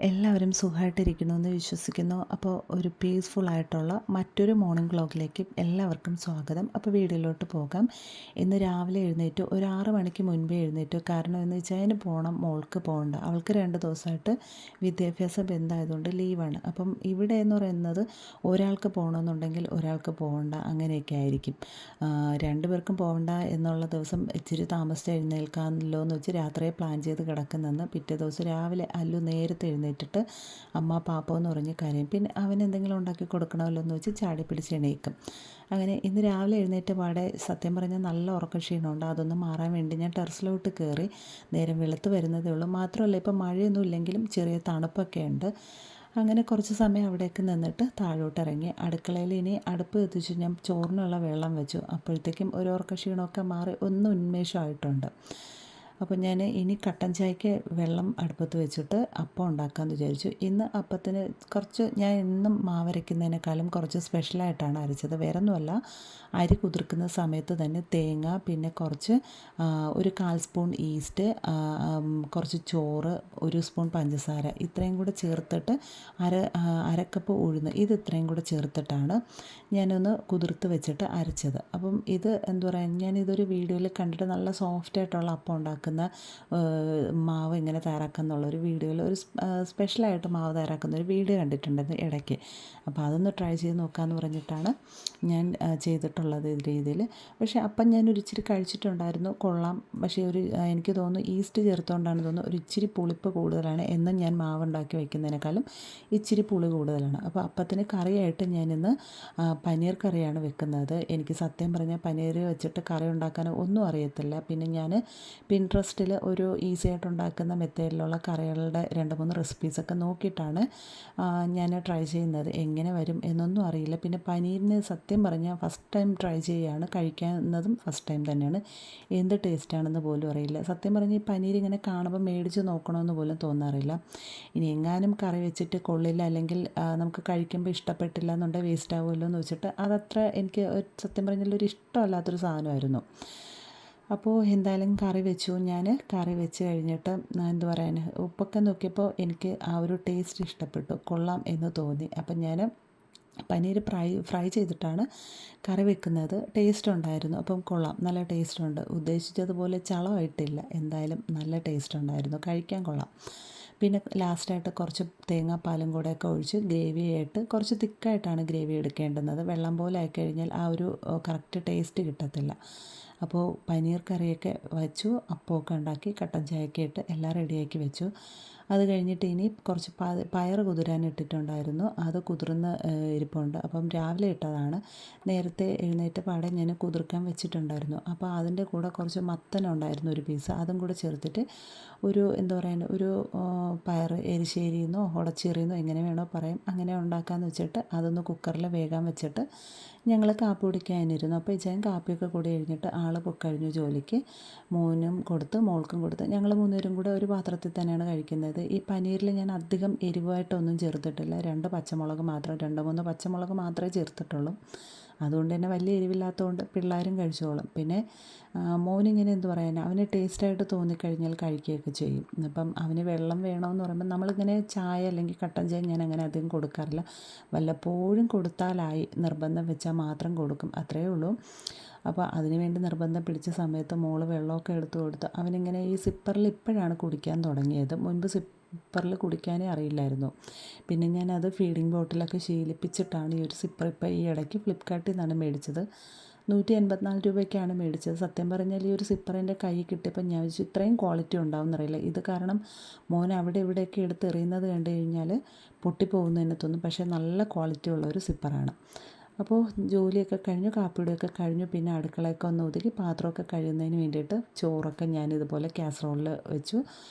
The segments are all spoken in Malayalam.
എല്ലാവരും സുഖമായിട്ടിരിക്കണമെന്ന് വിശ്വസിക്കുന്നു. അപ്പോൾ ഒരു പീസ്ഫുള്ളായിട്ടുള്ള മറ്റൊരു മോർണിംഗ് വ്ളോഗിലേക്ക് എല്ലാവർക്കും സ്വാഗതം. അപ്പോൾ വീഡിയോയിലോട്ട് പോകാം. ഇന്ന് രാവിലെ എഴുന്നേറ്റു, ഒരു 6 മണിക്ക് മുൻപേ എഴുന്നേറ്റു. കാരണം എന്ന് വെച്ചാൽ അതിന് പോകണം, മോൾക്ക് പോകണ്ട. അവൾക്ക് 2 ദിവസമായിട്ട് വിദ്യാഭ്യാസ ബന്ധായതുകൊണ്ട് ലീവാണ്. അപ്പം ഇവിടെ എന്ന് പറയുന്നത് ഒരാൾക്ക് പോകണമെന്നുണ്ടെങ്കിൽ ഒരാൾക്ക് പോകണ്ട, അങ്ങനെയൊക്കെ ആയിരിക്കും. 2 പേർക്കും പോകണ്ട എന്നുള്ള ദിവസം ഇച്ചിരി താമസിച്ച് എഴുന്നേൽക്കാമല്ലോ എന്ന് വെച്ച് രാത്രിയെ പ്ലാൻ ചെയ്ത് കിടക്കുന്നെന്ന് പിറ്റേ ദിവസം രാവിലെ അല്ലു നേരത്തെ എഴുന്നേറ്റിട്ട് അമ്മ പാപ്പ എന്ന് പറഞ്ഞ് കരയും. പിന്നെ അവൻ എന്തെങ്കിലും ഉണ്ടാക്കി കൊടുക്കണമല്ലോ എന്ന് വെച്ച് ചാടി പിടിച്ച് എണീക്കും. അങ്ങനെ ഇന്ന് രാവിലെ എഴുന്നേറ്റ പാടെ സത്യം പറഞ്ഞാൽ നല്ല ഉറക്കക്ഷീണമുണ്ട്. അതൊന്ന് മാറാൻ വേണ്ടി ഞാൻ ടെറസിലോട്ട് കയറി. നേരം വെളുത്ത് വരുന്നതേ ഉള്ളൂ. മാത്രമല്ല ഇപ്പം മഴയൊന്നും ഇല്ലെങ്കിലും ചെറിയ തണുപ്പൊക്കെ ഉണ്ട്. അങ്ങനെ കുറച്ച് സമയം അവിടേക്ക് നിന്നിട്ട് താഴോട്ടിറങ്ങി. അടുക്കളയിൽ ഇനി അടുപ്പ് കത്തിച്ച് ഞാൻ ചോറിനുള്ള വെള്ളം വെച്ചു. അപ്പോഴത്തേക്കും ഒരു ഉറക്കക്ഷീണമൊക്കെ മാറി ഒന്ന് ഉന്മേഷമായിട്ടുണ്ട്. അപ്പോൾ ഞാൻ ഇനി കട്ടൻ ചായക്ക് വെള്ളം അടുപ്പത്ത് വെച്ചിട്ട് അപ്പം ഉണ്ടാക്കാമെന്ന് വിചാരിച്ചു. ഇന്ന് അപ്പത്തിന് കുറച്ച് ഞാൻ എന്നും മാവരയ്ക്കുന്നതിനേക്കാളും കുറച്ച് സ്പെഷ്യലായിട്ടാണ് അരച്ചത്. വേറെ ഒന്നുമല്ല, അരി കുതിർക്കുന്ന സമയത്ത് തന്നെ തേങ്ങ, പിന്നെ കുറച്ച് ഒരു 1/4 സ്പൂൺ ഈസ്റ്റ്, കുറച്ച് ചോറ്, 1 സ്പൂൺ പഞ്ചസാര, ഇത്രയും കൂടെ ചേർത്തിട്ട് അരക്കപ്പ് ഉഴുന്ന്, ഇത് ഇത്രയും കൂടെ ചേർത്തിട്ടാണ് ഞാനൊന്ന് കുതിർത്ത് വെച്ചിട്ട് അരച്ചത്. അപ്പം ഇത് എന്താ പറയുക, ഞാനിതൊരു വീഡിയോയിൽ കണ്ടിട്ട് നല്ല സോഫ്റ്റായിട്ടുള്ള അപ്പം ഉണ്ടാക്കുന്ന മാവ് എങ്ങനെ തയ്യാറാക്കുക എന്നുള്ളൊരു വീഡിയോയിൽ ഒരു സ്പെഷ്യലായിട്ട് മാവ് തയ്യാറാക്കുന്ന ഒരു വീഡിയോ കണ്ടിട്ടുണ്ടായിരുന്നു ഇടയ്ക്ക്. അപ്പോൾ അതൊന്ന് ട്രൈ ചെയ്ത് നോക്കാമെന്ന് പറഞ്ഞിട്ടാണ് ഞാൻ ചെയ്തിട്ടുള്ളത് ഈ രീതിയിൽ. പക്ഷേ അപ്പം ഞാനൊരു ഇച്ചിരി കഴിച്ചിട്ടുണ്ടായിരുന്നു, കൊള്ളാം. പക്ഷേ എനിക്ക് തോന്നുന്നു ഈസ്റ്റ് ചേർത്തുകൊണ്ടാണ് തോന്നുന്നു ഒരു ഇച്ചിരി പുളിപ്പ് കൂടുതലാണ്. എന്നും ഞാൻ മാവ് ഉണ്ടാക്കി വയ്ക്കുന്നതിനേക്കാളും ഇച്ചിരി പുളി കൂടുതലാണ്. അപ്പോൾ അപ്പത്തിന് കറിയായിട്ട് ഞാനിന്ന് പനീർ കറിയാണ് വെക്കുന്നത്. എനിക്ക് സത്യം പറഞ്ഞാൽ പനീർ വെച്ചിട്ട് കറി ഉണ്ടാക്കാൻ ഒന്നും അറിയത്തില്ല. പിന്നെ ഞാൻ പിൻട്രസ്റ്റിൽ ഒരു ഈസി ആയിട്ട് ഉണ്ടാക്കുന്ന മെത്തേഡിലുള്ള കറികളുടെ 2-3 റെസിപ്പീസൊക്കെ നോക്കിയിട്ടാണ് ഞാൻ ട്രൈ ചെയ്യുന്നത്. എങ്ങനെ വരും എന്നൊന്നും അറിയില്ല. പിന്നെ പനീരിന് സത്യം പറഞ്ഞാൽ ഫസ്റ്റ് ടൈം ട്രൈ ചെയ്യുകയാണ്, കഴിക്കുന്നതും ഫസ്റ്റ് ടൈം തന്നെയാണ്. എന്ത് ടേസ്റ്റാണെന്ന് പോലും അറിയില്ല. സത്യം പറഞ്ഞാൽ ഈ പനീർ ഇങ്ങനെ കാണുമ്പോൾ മേടിച്ച് നോക്കണമെന്ന് പോലും തോന്നാറില്ല. ഇനി എങ്ങാനും കറി വെച്ചിട്ട് കൊള്ളില്ല, അല്ലെങ്കിൽ നമുക്ക് കഴിക്കുമ്പോൾ ഇഷ്ടപ്പെട്ടില്ല എന്നുണ്ടെങ്കിൽ വേസ്റ്റ് ആവുമല്ലോ എന്ന് വെച്ചിട്ട് അതത്ര എനിക്ക് സത്യം പറഞ്ഞാൽ ഒരു ഇഷ്ടമല്ലാത്തൊരു സാധനമായിരുന്നു. അപ്പോൾ എന്തായാലും കറി വെച്ചു. ഞാൻ കറി വെച്ച് കഴിഞ്ഞിട്ട് എന്ത് പറയാൻ, ഉപ്പൊക്കെ നോക്കിയപ്പോൾ എനിക്ക് ആ ഒരു ടേസ്റ്റ് ഇഷ്ടപ്പെട്ടു, കൊള്ളാം എന്ന് തോന്നി. അപ്പം ഞാൻ പനീർ ഫ്രൈ ചെയ്തിട്ടാണ് കറി വെക്കുന്നത്. ടേസ്റ്റ് ഉണ്ടായിരുന്നു. അപ്പം കൊള്ളാം, നല്ല ടേസ്റ്റ് ഉണ്ട്. ഉദ്ദേശിച്ചതുപോലെ ചളമായിട്ടില്ല. എന്തായാലും നല്ല ടേസ്റ്റ് ഉണ്ടായിരുന്നു, കഴിക്കാൻ കൊള്ളാം. പിന്നെ ലാസ്റ്റായിട്ട് കുറച്ച് തേങ്ങാപ്പാലും കൂടെയൊക്കെ ഒഴിച്ച് ഗ്രേവിയായിട്ട് കുറച്ച് തിക്കായിട്ടാണ് ഗ്രേവി എടുക്കേണ്ടുന്നത്. വെള്ളം പോലെ ആയിക്കഴിഞ്ഞാൽ ആ ഒരു കറക്റ്റ് ടേസ്റ്റ് കിട്ടത്തില്ല. അപ്പോൾ പനീർ കറിയൊക്കെ വെച്ചു, അപ്പമൊക്കെ ഉണ്ടാക്കി, കട്ടൻ ചായയൊക്കെ ഇട്ട് എല്ലാം റെഡിയാക്കി വെച്ചു. അത് കഴിഞ്ഞിട്ട് ഇനി കുറച്ച് പയർ കുതിരാൻ ഇട്ടിട്ടുണ്ടായിരുന്നു. അത് കുതിർന്ന് ഇരിപ്പുണ്ട്. അപ്പം രാവിലെ ഇട്ടതാണ്. നേരത്തെ എഴുന്നേറ്റ പാടെ ഞാൻ കുതിർക്കാൻ വെച്ചിട്ടുണ്ടായിരുന്നു. അപ്പോൾ അതിൻ്റെ കൂടെ കുറച്ച് മത്തനുണ്ടായിരുന്നു, ഒരു പീസ്, അതും കൂടെ ചേർത്തിട്ട് ഒരു എന്താ പറയുക, ഒരു പയർ എരിശ്ശേരിയെന്നോ ഉടച്ചേറിയെന്നോ എങ്ങനെ വേണോ പറയാം, അങ്ങനെ ഉണ്ടാക്കാമെന്ന് വെച്ചിട്ട് അതൊന്ന് കുക്കറിൽ വേകാൻ വെച്ചിട്ട് ഞങ്ങൾ കാപ്പി കുടിക്കാനിരുന്നു. അപ്പോൾ ഇച്ചായൻ കാപ്പിയൊക്കെ കൂടി കഴിഞ്ഞിട്ട് ആൾ പൊക്കഴിഞ്ഞു ജോലിക്ക്. മോനും കൊടുത്ത് മോൾക്കും കൊടുത്ത് ഞങ്ങൾ 3 പേരും കൂടെ ഒരു പാത്രത്തിൽ തന്നെയാണ് കഴിക്കുന്നത്. ഈ പനീരിൽ ഞാൻ അധികം എരിവായിട്ടൊന്നും ചേർത്തിട്ടില്ല. 2 പച്ചമുളക് മാത്രം, 2-3 പച്ചമുളക് മാത്രമേ ചേർത്തിട്ടുള്ളൂ. അതുകൊണ്ട് തന്നെ വലിയ എരിവില്ലാത്തതുകൊണ്ട് പിള്ളേരും കഴിച്ചോളും. പിന്നെ മോനിങ്ങനെ എന്ത് പറയാൻ, അവന് ടേസ്റ്റായിട്ട് തോന്നിക്കഴിഞ്ഞാൽ കഴിക്കുകയൊക്കെ ചെയ്യും. അപ്പം അവന് വെള്ളം വേണമെന്ന് പറയുമ്പോൾ നമ്മളിങ്ങനെ ചായ അല്ലെങ്കിൽ കട്ടൻ ചായ ഞാൻ അങ്ങനെ അധികം കൊടുക്കാറില്ല. വല്ലപ്പോഴും കൊടുത്താലായി, നിർബന്ധം വെച്ചാൽ മാത്രം കൊടുക്കും, അത്രയേ ഉള്ളൂ. അപ്പോൾ അതിന് വേണ്ടി നിർബന്ധം പിടിച്ച സമയത്ത് മോള് വെള്ളമൊക്കെ എടുത്ത് കൊടുത്ത് അവനിങ്ങനെ ഈ സിപ്പറിൽ ഇപ്പോഴാണ് കുടിക്കാൻ തുടങ്ങിയത്. മുൻപ് സിപ്പറിൽ കുടിക്കാനേ അറിയില്ലായിരുന്നു. പിന്നെ ഞാനത് ഫീഡിങ് ബോട്ടിലൊക്കെ ശീലിപ്പിച്ചിട്ടാണ് ഈ ഒരു സിപ്പർ ഇപ്പോൾ ഈ ഇടയ്ക്ക് ഫ്ലിപ്കാർട്ടിൽ നിന്നാണ് മേടിച്ചത്. 184 രൂപയ്ക്കാണ് മേടിച്ചത്. സത്യം പറഞ്ഞാൽ ഈ ഒരു സിപ്പർ എൻ്റെ കയ്യിൽ കിട്ടിയപ്പോൾ ഞാൻ വിചാരിച്ചു ഇത്രയും ക്വാളിറ്റി ഉണ്ടാവുമെന്നറിയില്ല. ഇത് കാരണം മോൻ അവിടെ ഇവിടെയൊക്കെ എടുത്ത് എറിയുന്നത് കണ്ടു കഴിഞ്ഞാൽ പൊട്ടിപ്പോകുന്നതിന് തോന്നും. പക്ഷേ നല്ല ക്വാളിറ്റി ഉള്ള ഒരു സിപ്പറാണ്. അപ്പോൾ ജോലിയൊക്കെ കഴിഞ്ഞു, കാപ്പിയുടെയൊക്കെ കഴിഞ്ഞു. പിന്നെ അടുക്കളയൊക്കെ ഒന്ന് ഒതുക്കി പാത്രമൊക്കെ കഴുകുന്നതിന് വേണ്ടിയിട്ട് ചോറൊക്കെ ഞാനിതുപോലെ കാസറോളിൽ വെച്ചു.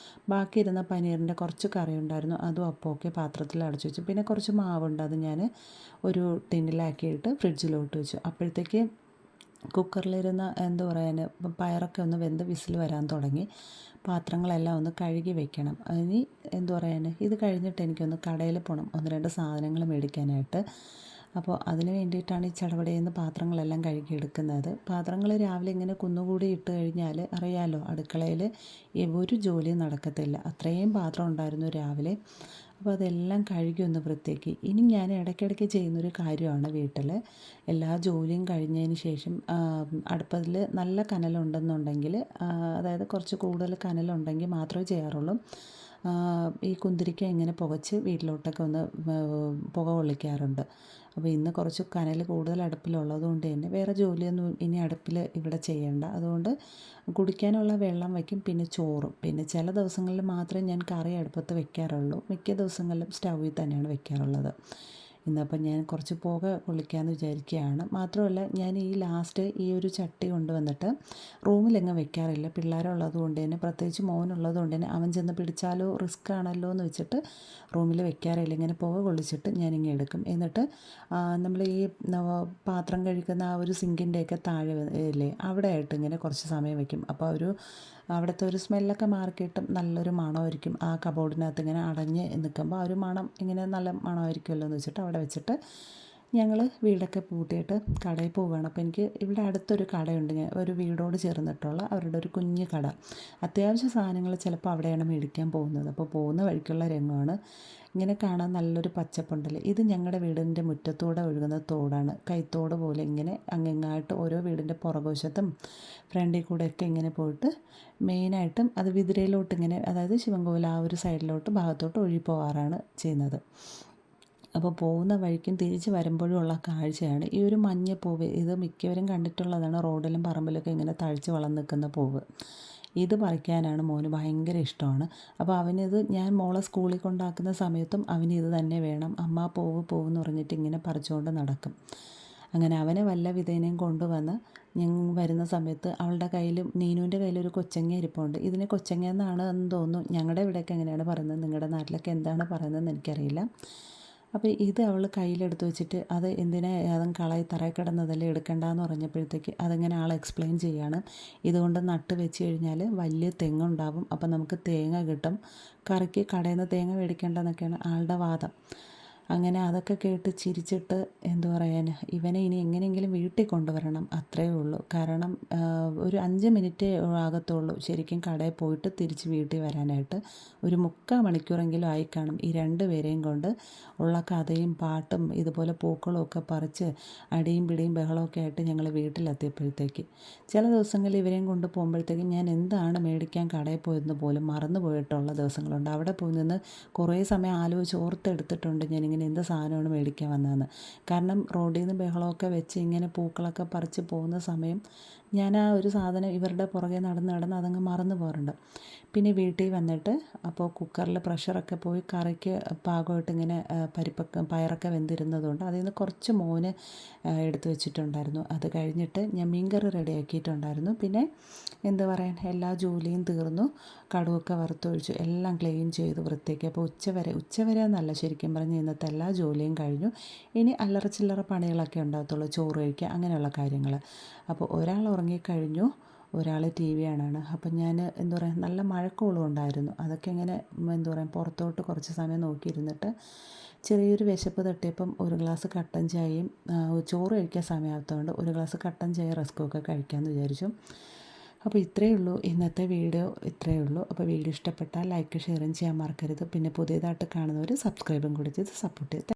ബാക്കി ഇരുന്ന പനീറിൻ്റെ കുറച്ച് കറി ഉണ്ടായിരുന്നു, അതും അപ്പമൊക്കെ പാത്രത്തിൽ അടച്ചു വെച്ചു. പിന്നെ കുറച്ച് മാവുണ്ട്, അത് ഞാൻ ഒരു ടിന്നിലാക്കിയിട്ട് ഫ്രിഡ്ജിലോട്ട് വെച്ചു. അപ്പോഴത്തേക്ക് കുക്കറിലിരുന്ന എന്താ പറയാൻ, പയറൊക്കെ ഒന്ന് വെന്ത് വിസിൽ വരാൻ തുടങ്ങി. പാത്രങ്ങളെല്ലാം ഒന്ന് കഴുകി വെക്കണം. ഇനി എന്താ പറയാൻ, ഇത് കഴിഞ്ഞിട്ട് എനിക്കൊന്ന് കടയിൽ പോകണം, 1-2 സാധനങ്ങൾ മേടിക്കാനായിട്ട്. അപ്പോൾ അതിന് വേണ്ടിയിട്ടാണ് ഈ ചടപടയെന്ന് പാത്രങ്ങളെല്ലാം കഴുകിയെടുക്കുന്നത്. പാത്രങ്ങൾ രാവിലെ ഇങ്ങനെ കുന്നുകൂടി ഇട്ട് കഴിഞ്ഞാൽ അറിയാലോ, അടുക്കളയിൽ ഒരു ജോലിയും നടക്കത്തില്ല. അത്രയും പാത്രം ഉണ്ടായിരുന്നു രാവിലെ. അപ്പോൾ അതെല്ലാം കഴുകി ഒന്ന് വൃത്തിയാക്കി. ഇനി ഞാൻ ഇടയ്ക്കിടയ്ക്ക് ചെയ്യുന്നൊരു കാര്യമാണ് വീട്ടിൽ. എല്ലാ ജോലിയും കഴിഞ്ഞതിന് ശേഷം അടുപ്പത്തിൽ നല്ല കനലുണ്ടെന്നുണ്ടെങ്കിൽ, അതായത് കുറച്ച് കൂടുതൽ കനലുണ്ടെങ്കിൽ മാത്രമേ ചെയ്യാറുള്ളൂ. ഈ കുന്തിരിക്ക ഇങ്ങനെ പുകച്ച് വീട്ടിലോട്ടൊക്കെ ഒന്ന് പുക കൊള്ളിക്കാറുണ്ട്. അപ്പോൾ ഇന്ന് കുറച്ച് കനൽ കൂടുതൽ അടുപ്പിലുള്ളത് കൊണ്ട് തന്നെ വേറെ ജോലിയൊന്നും ഇനി അടുപ്പിൽ ഇവിടെ ചെയ്യേണ്ട. അതുകൊണ്ട് കുടിക്കാനുള്ള വെള്ളം വയ്ക്കും, പിന്നെ ചോറും. പിന്നെ ചില ദിവസങ്ങളിൽ മാത്രമേ ഞാൻ കറി അടുപ്പത്ത് വെക്കാറുള്ളൂ. മിക്ക ദിവസങ്ങളിലും സ്റ്റൗവിൽ തന്നെയാണ് വെക്കാറുള്ളത്. ഇന്നപ്പം ഞാൻ കുറച്ച് പുക കൊള്ളിക്കാമെന്ന് വിചാരിക്കുകയാണ്. മാത്രമല്ല, ഞാൻ ഈ ലാസ്റ്റ് ഈ ഒരു ചട്ടി കൊണ്ടുവന്നിട്ട് റൂമിലെങ്ങും വെക്കാറില്ല. പിള്ളേരുള്ളത് കൊണ്ട് തന്നെ, പ്രത്യേകിച്ച് മോനുള്ളത് കൊണ്ട് തന്നെ അവൻ ചെന്ന് പിടിച്ചാലോ റിസ്ക് ആണല്ലോ എന്ന് വെച്ചിട്ട് റൂമിൽ വെക്കാറില്ല. ഇങ്ങനെ പുക കൊള്ളിച്ചിട്ട് ഞാനിങ്ങനെ എടുക്കും. എന്നിട്ട് നമ്മൾ ഈ പാത്രം കഴുകുന്ന ആ ഒരു സിങ്കിൻ്റെയൊക്കെ താഴെ ഇല്ലേ, അവിടെ ആയിട്ട് ഇങ്ങനെ കുറച്ച് സമയം വയ്ക്കും. അപ്പോൾ അവിടുത്തെ ഒരു സ്മെല്ലൊക്കെ മാറിക്കിട്ടും. നല്ലൊരു മണമായിരിക്കും ആ കബോർഡിനകത്ത് ഇങ്ങനെ അടഞ്ഞ് നിൽക്കുമ്പോൾ. ആ ഒരു മണം ഇങ്ങനെ നല്ല മണമായിരിക്കുമല്ലോ എന്ന് വെച്ചിട്ട് അവിടെ വെച്ചിട്ട് ഞങ്ങൾ വീടൊക്കെ പൂട്ടിയിട്ട് കടയിൽ പോവുകയാണ്. അപ്പോൾ എനിക്ക് ഇവിടെ അടുത്തൊരു കടയുണ്ട്, ഒരു വീടോട് ചേർന്നിട്ടുള്ള അവരുടെ ഒരു കുഞ്ഞു കട. അത്യാവശ്യ സാധനങ്ങൾ ചിലപ്പോൾ അവിടെയാണ് മേടിക്കാൻ പോകുന്നത്. അപ്പോൾ പോകുന്ന വഴിക്കുള്ള രംഗമാണ്. ഇങ്ങനെ കാണാൻ നല്ലൊരു പച്ചപ്പുണ്ടല്ലേ. ഇത് ഞങ്ങളുടെ വീടിൻ്റെ മുറ്റത്തൂടെ ഒഴുകുന്ന തോടാണ്. കൈത്തോട് പോലെ ഇങ്ങനെ അങ്ങായിട്ട് ഓരോ വീടിൻ്റെ പുറകുവശത്തും ഫ്രണ്ടിൽ കൂടെയൊക്കെ ഇങ്ങനെ പോയിട്ട് മെയിനായിട്ടും അത് വിതിരയിലോട്ട് ഇങ്ങനെ, അതായത് ശിവൻകോവിൽ ആ ഒരു സൈഡിലോട്ട് ഭാഗത്തോട്ട് ഒഴുകിപ്പോകാറാണ് ചെയ്യുന്നത്. അപ്പോൾ പോകുന്ന വഴിക്കും തിരിച്ച് വരുമ്പോഴും ഉള്ള കാഴ്ചയാണ് ഈ ഒരു മഞ്ഞപ്പൂവ്. ഇത് മിക്കവരും കണ്ടിട്ടുള്ളതാണ്. റോഡിലും പറമ്പിലൊക്കെ ഇങ്ങനെ തഴച്ച് വളർന്ന് നിൽക്കുന്ന പൂവ്. ഇത് പറിക്കാനാണ് മോന് ഭയങ്കര ഇഷ്ടമാണ്. അപ്പോൾ അവനിത്, ഞാൻ മോളെ സ്കൂളിൽ കൊണ്ടാക്കുന്ന സമയത്തും അവന് ഇത് തന്നെ വേണം. അമ്മ പൂവ് എന്ന് പറഞ്ഞിട്ട് ഇങ്ങനെ പറിച്ചുകൊണ്ട് നടക്കും. അങ്ങനെ അവനെ വല്ല വിധേനയും കൊണ്ടുവന്ന് ഞങ്ങൾ വരുന്ന സമയത്ത് അവളുടെ കയ്യിലും നീനുവിൻ്റെ കയ്യിലൊരു കൊച്ചങ്ങ ഇരിപ്പുണ്ട്. ഇതിന് കൊച്ചങ്ങ എന്നാണ് എന്ന് തോന്നുന്നു. ഞങ്ങളുടെ ഇവിടെയൊക്കെ എങ്ങനെയാണ് പറയുന്നത്, നിങ്ങളുടെ നാട്ടിലൊക്കെ എന്താണ് പറയുന്നതെന്ന് എനിക്കറിയില്ല. അപ്പോൾ ഇത് അവൾ കയ്യിലെടുത്ത് വെച്ചിട്ട് അത് എന്തിനാ അതും കളയി തറയിൽ കിടന്നതല്ലേ എടുക്കണ്ടെന്ന് പറഞ്ഞപ്പോഴത്തേക്ക് അതിങ്ങനെ ആൾ എക്സ്പ്ലെയിൻ ചെയ്യാണ്. ഇതുകൊണ്ട് നട്ട് വെച്ച് കഴിഞ്ഞാൽ വലിയ തെങ്ങുണ്ടാവും, അപ്പോൾ നമുക്ക് തേങ്ങ കിട്ടും. കറിക്ക് കടയിൽ നിന്ന് തേങ്ങ മേടിക്കേണ്ടെന്നൊക്കെയാണ് ആളുടെ വാദം. അങ്ങനെ അതൊക്കെ കേട്ട് ചിരിച്ചിട്ട് എന്തു പറയാൻ, ഇവനെ ഇനി എങ്ങനെയെങ്കിലും വീട്ടിൽ കൊണ്ടുവരണം, അത്രയേ ഉള്ളൂ. കാരണം ഒരു 5 മിനിറ്റേ ആകത്തുള്ളൂ ശരിക്കും കടയിൽ പോയിട്ട് തിരിച്ച് വീട്ടിൽ വരാനായിട്ട്. ഒരു 3/4 മണിക്കൂറെങ്കിലും ആയി കാണും ഈ 2 പേരെയും കൊണ്ട് ഉള്ള കഥയും പാട്ടും ഇതുപോലെ പൂക്കളും ഒക്കെ പറിച്ച് അടിയും പിടിയും ബഹളമൊക്കെ ആയിട്ട് ഞങ്ങൾ വീട്ടിലെത്തിയപ്പോഴത്തേക്ക്. ചില ദിവസങ്ങളിൽ ഇവരെയും കൊണ്ട് പോകുമ്പോഴത്തേക്കും ഞാൻ എന്താണ് മേടിക്കാൻ കടയിൽ പോയതെന്ന് പോലും മറന്നു പോയിട്ടുള്ള ദിവസങ്ങളുണ്ട്. അവിടെ പോയി നിന്ന് കുറേ സമയം ആലോചിച്ച് ഓർത്തെടുത്തിട്ടുണ്ട് ഞാനിങ്ങനെ എന്ത് സാധനമാണ് മേടിക്കാൻ വന്നതെന്ന്. കാരണം റോഡിൽ നിന്ന് ബഹളമൊക്കെ വെച്ച് ഇങ്ങനെ പൂക്കളൊക്കെ പറിച്ച് പോകുന്ന സമയം ഞാൻ ആ ഒരു സാധനം ഇവരുടെ പുറകെ നടന്ന് അതങ്ങ് മറന്നു പോകാറുണ്ട്. പിന്നെ വീട്ടിൽ വന്നിട്ട് അപ്പോൾ കുക്കറിൽ പ്രഷറൊക്കെ പോയി കറിക്ക് പാകമായിട്ട് ഇങ്ങനെ പയറൊക്കെ വെന്തിരുന്നതുകൊണ്ട് അതിൽ നിന്ന് കുറച്ച് മോന് എടുത്തു വെച്ചിട്ടുണ്ടായിരുന്നു. അത് കഴിഞ്ഞിട്ട് ഞാൻ മീൻകറി റെഡിയാക്കിയിട്ടുണ്ടായിരുന്നു. പിന്നെ എന്താ പറയാൻ, എല്ലാ ജോലിയും തീർന്നു. കടുവൊക്കെ വറുത്തൊഴിച്ചു, എല്ലാം ക്ലീൻ ചെയ്ത് വൃത്തിയാക്കി. അപ്പോൾ ഉച്ചവരെ എന്നല്ല, ശരിക്കും പറഞ്ഞ് ഇന്നത്തെ എല്ലാ ജോലിയും കഴിഞ്ഞു. ഇനി അല്ലറ ചില്ലറ പണികളൊക്കെ ഉണ്ടാകത്തുള്ളൂ, ചോറ് കഴിക്കുക അങ്ങനെയുള്ള കാര്യങ്ങൾ. അപ്പോൾ ഒരാൾ ഉറങ്ങിക്കഴിഞ്ഞു, ഒരാൾ ടി വി കാണാണ്. അപ്പം ഞാൻ എന്താ പറയുക, നല്ല മഴക്കോളും ഉണ്ടായിരുന്നു. അതൊക്കെ ഇങ്ങനെ എന്താ പറയുക പുറത്തോട്ട് കുറച്ച് സമയം നോക്കിയിരുന്നിട്ട് ചെറിയൊരു വിശപ്പ് തട്ടിയപ്പം ഒരു ഗ്ലാസ് കട്ടൻ ചായയും ചോറ് കഴിക്കാൻ സമയമാകത്തതുകൊണ്ട് ഒരു ഗ്ലാസ് കട്ടൻ ചായ റസ്ക്കും ഒക്കെ കഴിക്കാമെന്ന് വിചാരിച്ചു. അപ്പോൾ ഇത്രയേ ഉള്ളൂ ഇന്നത്തെ വീഡിയോ, ഇത്രയേ ഉള്ളൂ. അപ്പോൾ വീഡിയോ ഇഷ്ടപ്പെട്ടാൽ ലൈക്ക് ഷെയറും ചെയ്യാൻ മറക്കരുത്. പിന്നെ പുതിയതായിട്ട് കാണുന്നവർ സബ്സ്ക്രൈബും കൂടി ചെയ്ത് സപ്പോർട്ട് ചെയ്ത്